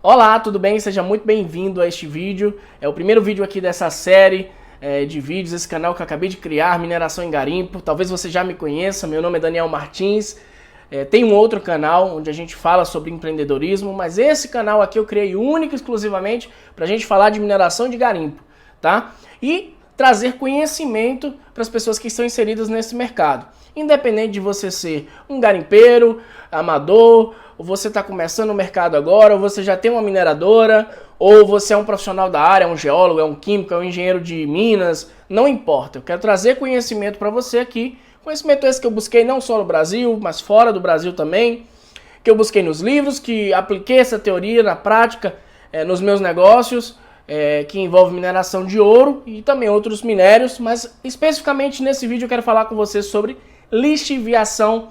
Olá, tudo bem? Seja muito bem-vindo a este vídeo. É o primeiro vídeo aqui dessa série de vídeos, esse canal que eu acabei de criar, Mineração em Garimpo. Talvez você já me conheça, meu nome é Daniel Martins. Tem um outro canal onde a gente fala sobre empreendedorismo, mas esse canal aqui eu criei único e exclusivamente para a gente falar de mineração de garimpo, tá? E trazer conhecimento para as pessoas que estão inseridas nesse mercado. Independente de você ser um garimpeiro, amador, ou você está começando o mercado agora, ou você já tem uma mineradora, ou você é um profissional da área, é um geólogo, é um químico, é um engenheiro de minas, não importa. Eu quero trazer conhecimento para você aqui, conhecimento esse que eu busquei não só no Brasil, mas fora do Brasil também, que eu busquei nos livros, que apliquei essa teoria na prática nos meus negócios, que envolve mineração de ouro e também outros minérios, mas especificamente nesse vídeo eu quero falar com você sobre lixiviação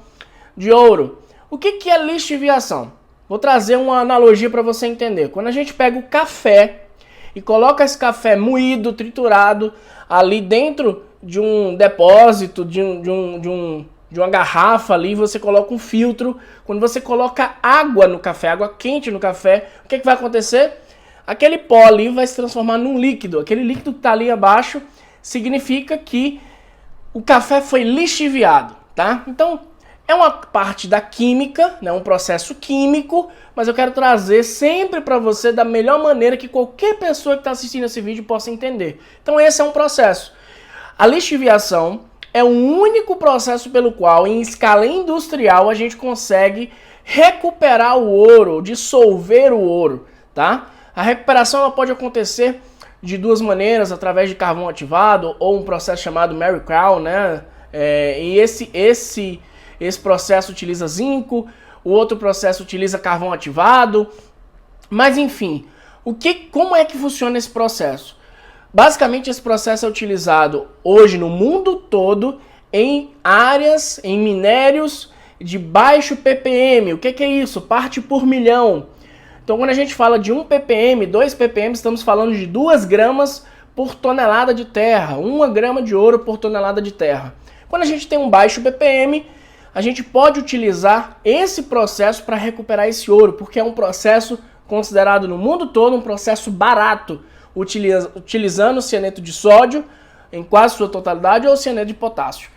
de ouro. O que é lixiviação? Vou trazer uma analogia para você entender. Quando a gente pega o café e coloca esse café moído, triturado, ali dentro de um depósito, de uma garrafa ali, você coloca um filtro. Quando você coloca água no café, água quente no café, o que vai acontecer? Aquele pó ali vai se transformar num líquido. Aquele líquido que está ali abaixo significa que o café foi lixiviado, tá? Então, é uma parte da química, né, um processo químico, mas eu quero trazer sempre para você da melhor maneira que qualquer pessoa que está assistindo esse vídeo possa entender. Então esse é um processo. A lixiviação é o único processo pelo qual, em escala industrial, a gente consegue recuperar o ouro, dissolver o ouro, tá? A recuperação ela pode acontecer de duas maneiras, através de carvão ativado ou um processo chamado Mary Crown, né? E esse processo utiliza zinco, o outro processo utiliza carvão ativado, mas enfim, como é que funciona esse processo? Basicamente esse processo é utilizado hoje no mundo todo em áreas, em minérios de baixo ppm. O que é isso? Parte por milhão. Então quando a gente fala de 1 ppm, 2 ppm, estamos falando de 2 gramas por tonelada de terra, 1 grama de ouro por tonelada de terra. Quando a gente tem um baixo ppm, a gente pode utilizar esse processo para recuperar esse ouro, porque é um processo considerado no mundo todo um processo barato, utilizando cianeto de sódio em quase sua totalidade ou cianeto de potássio.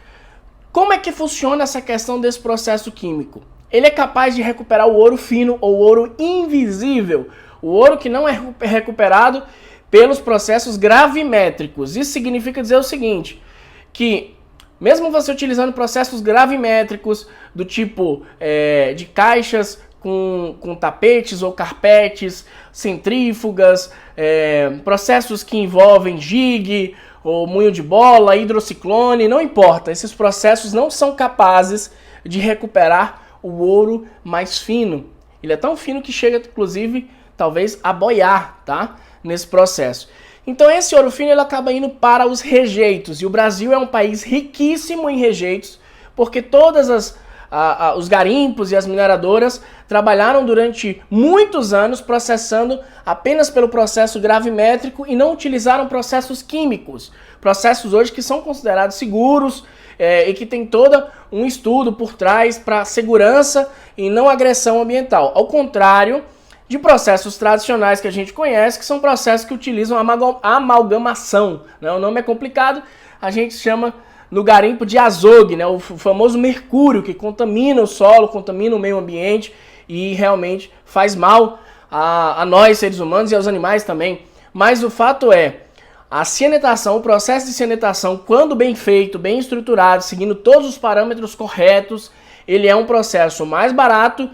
Como é que funciona essa questão desse processo químico? Ele é capaz de recuperar o ouro fino ou ouro invisível, o ouro que não é recuperado pelos processos gravimétricos. Isso significa dizer o seguinte, que mesmo você utilizando processos gravimétricos do tipo de caixas com tapetes ou carpetes, centrífugas, processos que envolvem jig ou moinho de bola, hidrociclone, não importa. Esses processos não são capazes de recuperar o ouro mais fino. Ele é tão fino que chega, inclusive, talvez a boiar, tá? Nesse processo. Então esse ouro fino ele acaba indo para os rejeitos, e o Brasil é um país riquíssimo em rejeitos, porque todas os garimpos e as mineradoras trabalharam durante muitos anos processando apenas pelo processo gravimétrico e não utilizaram processos químicos, processos hoje que são considerados seguros e que tem todo um estudo por trás para segurança e não agressão ambiental, ao contrário de processos tradicionais que a gente conhece, que são processos que utilizam amalgamação, né? O nome é complicado, a gente chama no garimpo de azogue, né? O famoso mercúrio que contamina o solo, contamina o meio ambiente e realmente faz mal a nós, seres humanos, e aos animais também. Mas o fato é, a cianetação, o processo de cianetação, quando bem feito, bem estruturado, seguindo todos os parâmetros corretos, ele é um processo mais barato,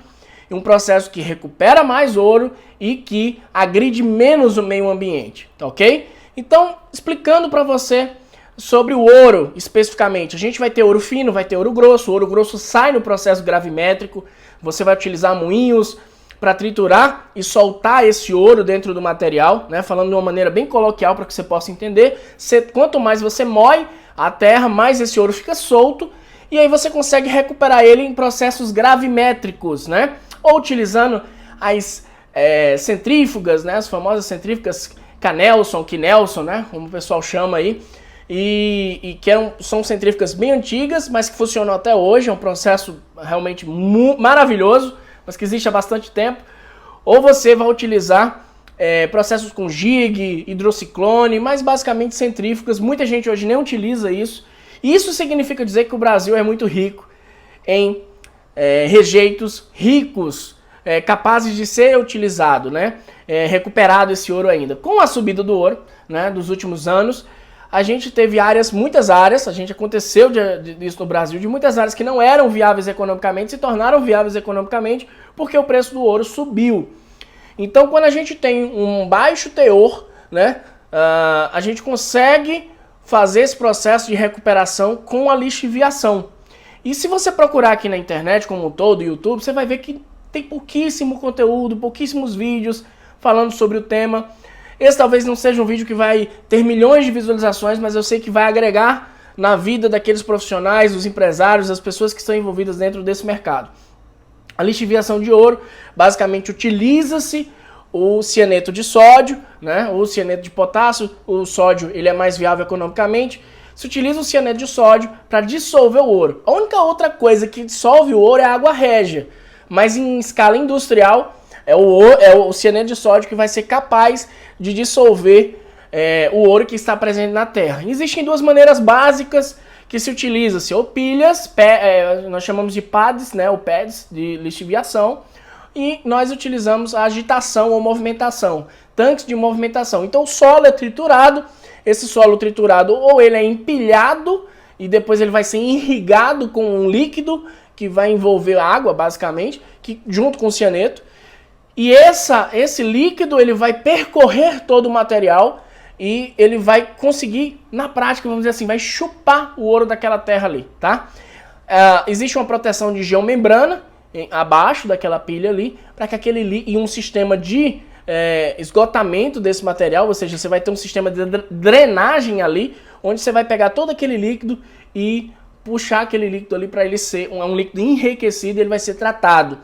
um processo que recupera mais ouro e que agride menos o meio ambiente, tá ok? Então, explicando para você sobre o ouro especificamente, a gente vai ter ouro fino, vai ter ouro grosso. O ouro grosso sai no processo gravimétrico, você vai utilizar moinhos para triturar e soltar esse ouro dentro do material, né? Falando de uma maneira bem coloquial para que você possa entender. Quanto mais você moe a terra, mais esse ouro fica solto, e aí você consegue recuperar ele em processos gravimétricos, né? Ou utilizando as centrífugas, né? As famosas centrífugas Canelson, Knelson, né? Como o pessoal chama aí, e que são centrífugas bem antigas, mas que funcionam até hoje. É um processo realmente maravilhoso, mas que existe há bastante tempo. ou você vai utilizar processos com jig, hidrociclone, mas basicamente centrífugas. Muita gente hoje nem utiliza isso. Isso significa dizer que o Brasil é muito rico em rejeitos ricos, capazes de ser utilizado, né? Recuperado esse ouro ainda. Com a subida do ouro, né, dos últimos anos, a gente teve muitas áreas, aconteceu isso no Brasil, de muitas áreas que não eram viáveis economicamente, se tornaram viáveis economicamente porque o preço do ouro subiu. Então, quando a gente tem um baixo teor, né, a gente consegue fazer esse processo de recuperação com a lixiviação. E se você procurar aqui na internet como um todo, YouTube, você vai ver que tem pouquíssimo conteúdo, pouquíssimos vídeos falando sobre o tema. Esse talvez não seja um vídeo que vai ter milhões de visualizações, mas eu sei que vai agregar na vida daqueles profissionais, dos empresários, das pessoas que estão envolvidas dentro desse mercado. A lixiviação de ouro, basicamente utiliza-se o cianeto de sódio, né, ou o cianeto de potássio. O sódio ele é mais viável economicamente. Se utiliza o cianeto de sódio para dissolver o ouro. A única outra coisa que dissolve o ouro é a água régia, mas em escala industrial é o cianeto de sódio que vai ser capaz de dissolver o ouro que está presente na Terra. Existem duas maneiras básicas que se utiliza-se, ou pilhas, nós chamamos de pads, né, ou pads de lixiviação, e nós utilizamos a agitação ou movimentação, tanques de movimentação. Então o solo é triturado, esse solo triturado ou ele é empilhado e depois ele vai ser irrigado com um líquido que vai envolver água, basicamente, junto com o cianeto, e esse líquido ele vai percorrer todo o material e ele vai conseguir, na prática, vamos dizer assim, vai chupar o ouro daquela terra ali, tá? Existe uma proteção de geomembrana abaixo daquela pilha ali, para que e um sistema de esgotamento desse material, ou seja, você vai ter um sistema de drenagem ali, onde você vai pegar todo aquele líquido e puxar aquele líquido ali para ele ser um líquido enriquecido e ele vai ser tratado.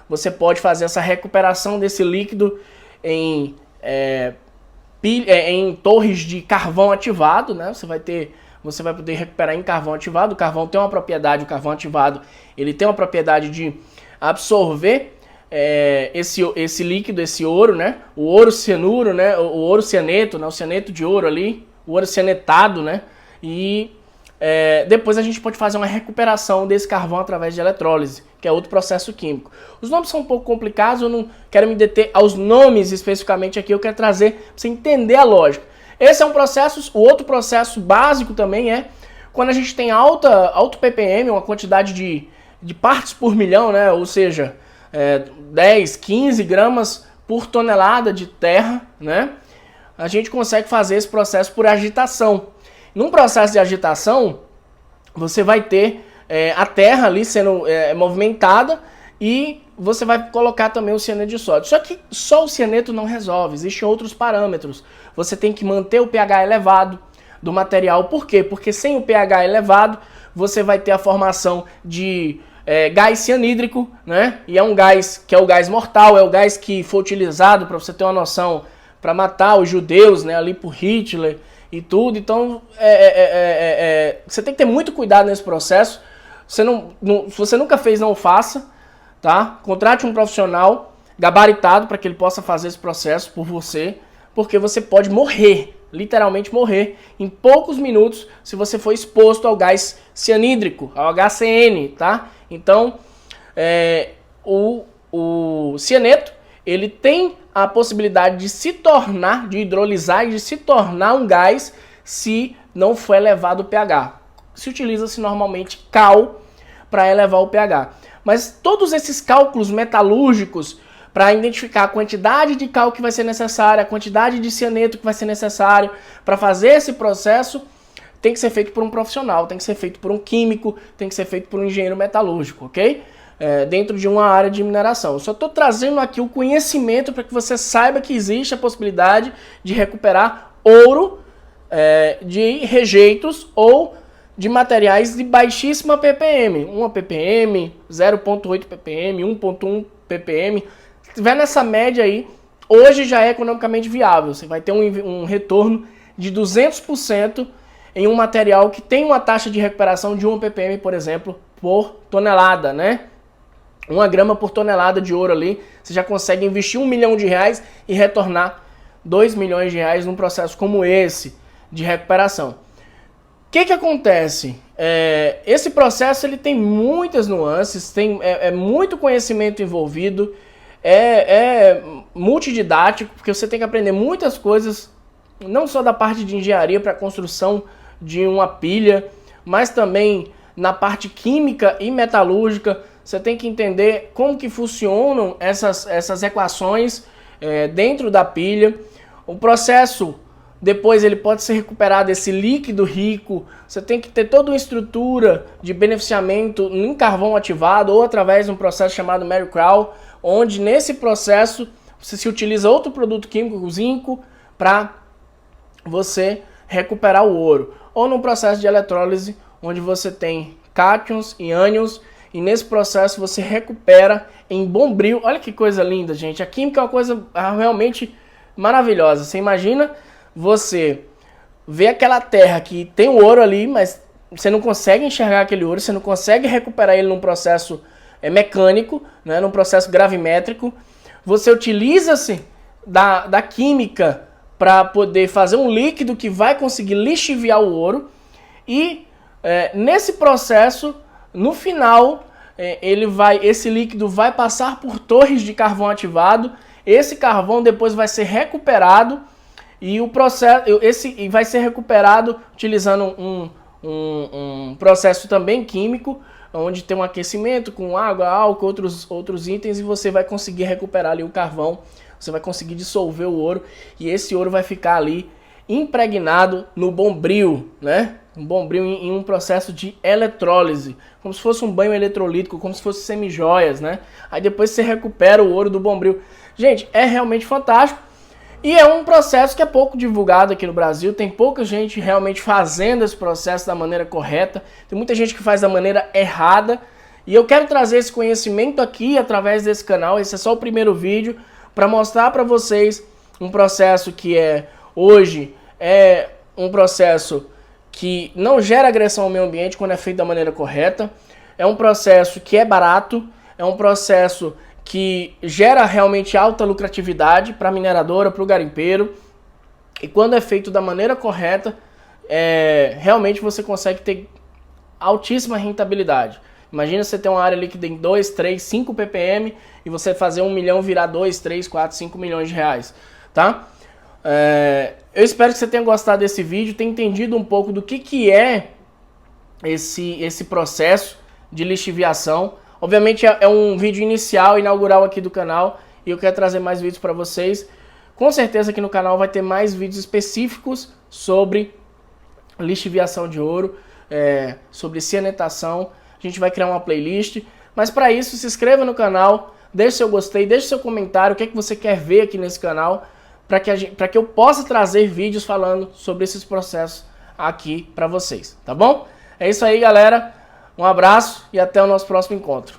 Você pode fazer essa recuperação desse líquido em torres de carvão ativado, né? Você vai poder recuperar em carvão ativado. O carvão tem uma propriedade, o carvão ativado, ele tem uma propriedade de absorver esse líquido, esse ouro, né? O ouro cianuro, né? O ouro cianeto, né? O cianeto de ouro ali, o ouro cianetado, né? E depois a gente pode fazer uma recuperação desse carvão através de eletrólise, que é outro processo químico. Os nomes são um pouco complicados, eu não quero me deter aos nomes especificamente aqui, eu quero trazer para você entender a lógica. Esse é um processo. O outro processo básico também é quando a gente tem alto ppm, uma quantidade de partes por milhão, né? Ou seja, 10, 15 gramas por tonelada de terra, né? A gente consegue fazer esse processo por agitação. Num processo de agitação, você vai ter a terra ali sendo movimentada e você vai colocar também o cianeto de sódio. Só que só o cianeto não resolve, existem outros parâmetros. Você tem que manter o pH elevado do material. Por quê? Porque sem o pH elevado, você vai ter a formação de gás cianídrico, né? E é um gás que é o gás mortal, é o gás que foi utilizado, para você ter uma noção, para matar os judeus, né? Ali por Hitler e tudo. Então, você tem que ter muito cuidado nesse processo. Se você nunca fez, não faça, tá? Contrate um profissional gabaritado para que ele possa fazer esse processo por você, porque você pode morrer, literalmente morrer, em poucos minutos se você for exposto ao gás cianídrico, ao HCN, tá? Então, o cianeto, ele tem a possibilidade de se tornar, de hidrolisar e de se tornar um gás se não for elevado o pH. Se utiliza-se normalmente cal para elevar o pH. Mas todos esses cálculos metalúrgicos para identificar a quantidade de cal que vai ser necessária, a quantidade de cianeto que vai ser necessário para fazer esse processo, tem que ser feito por um profissional, tem que ser feito por um químico, tem que ser feito por um engenheiro metalúrgico, ok? Dentro de uma área de mineração. Eu só estou trazendo aqui o conhecimento para que você saiba que existe a possibilidade de recuperar ouro de rejeitos ou de materiais de baixíssima ppm, 1 ppm, 0.8 ppm, 1.1 ppm. Se estiver nessa média aí, hoje já é economicamente viável. Você vai ter um retorno de 200% em um material que tem uma taxa de recuperação de 1 ppm, por exemplo, por tonelada, né? 1 grama por tonelada de ouro ali, você já consegue investir R$1 milhão e retornar R$2 milhões num processo como esse de recuperação. O que acontece? Esse processo ele tem muitas nuances, tem muito conhecimento envolvido, multididático, porque você tem que aprender muitas coisas, não só da parte de engenharia para a construção de uma pilha, mas também na parte química e metalúrgica. Você tem que entender como que funcionam essas equações dentro da pilha. O processo, depois ele pode ser recuperado, esse líquido rico, você tem que ter toda uma estrutura de beneficiamento em carvão ativado ou através de um processo chamado Merrill-Crowe, onde nesse processo você se utiliza outro produto químico, o zinco, para você recuperar o ouro. Ou num processo de eletrólise, onde você tem cátions e ânions, e nesse processo você recupera em bombril. Olha que coisa linda, gente. A química é uma coisa realmente maravilhosa. Você imagina você ver aquela terra que tem o ouro ali, mas você não consegue enxergar aquele ouro, você não consegue recuperar ele num processo mecânico, né, num processo gravimétrico. Você utiliza-se da química para poder fazer um líquido que vai conseguir lixiviar o ouro. E nesse processo, no final, esse líquido vai passar por torres de carvão ativado. Esse carvão depois vai ser recuperado e o processo vai ser recuperado utilizando um processo também químico, onde tem um aquecimento com água, álcool, outros itens, e você vai conseguir recuperar ali o carvão. Você vai conseguir dissolver o ouro e esse ouro vai ficar ali impregnado no bombril, né? Um bombril em um processo de eletrólise, como se fosse um banho eletrolítico, como se fosse semijoias, né? Aí depois você recupera o ouro do bombril. Gente, é realmente fantástico e é um processo que é pouco divulgado aqui no Brasil. Tem pouca gente realmente fazendo esse processo da maneira correta. Tem muita gente que faz da maneira errada e eu quero trazer esse conhecimento aqui através desse canal. Esse é só o primeiro vídeo para mostrar para vocês um processo que hoje é um processo que não gera agressão ao meio ambiente quando é feito da maneira correta. É um processo que é barato, é um processo que gera realmente alta lucratividade para a mineradora, para o garimpeiro. E quando é feito da maneira correta, realmente você consegue ter altíssima rentabilidade. Imagina você ter uma área líquida em 2, 3, 5 ppm e você fazer 1 milhão virar 2, 3, 4, 5 milhões de reais, tá? Eu espero que você tenha gostado desse vídeo, tenha entendido um pouco do que é esse processo de lixiviação. Obviamente é um vídeo inicial, inaugural aqui do canal, e eu quero trazer mais vídeos para vocês. Com certeza aqui no canal vai ter mais vídeos específicos sobre lixiviação de ouro, sobre cianetação. A gente vai criar uma playlist, mas para isso se inscreva no canal, deixe seu gostei, deixe seu comentário, o que é que você quer ver aqui nesse canal, para que eu possa trazer vídeos falando sobre esses processos aqui para vocês, tá bom? É isso aí, galera. Um abraço e até o nosso próximo encontro.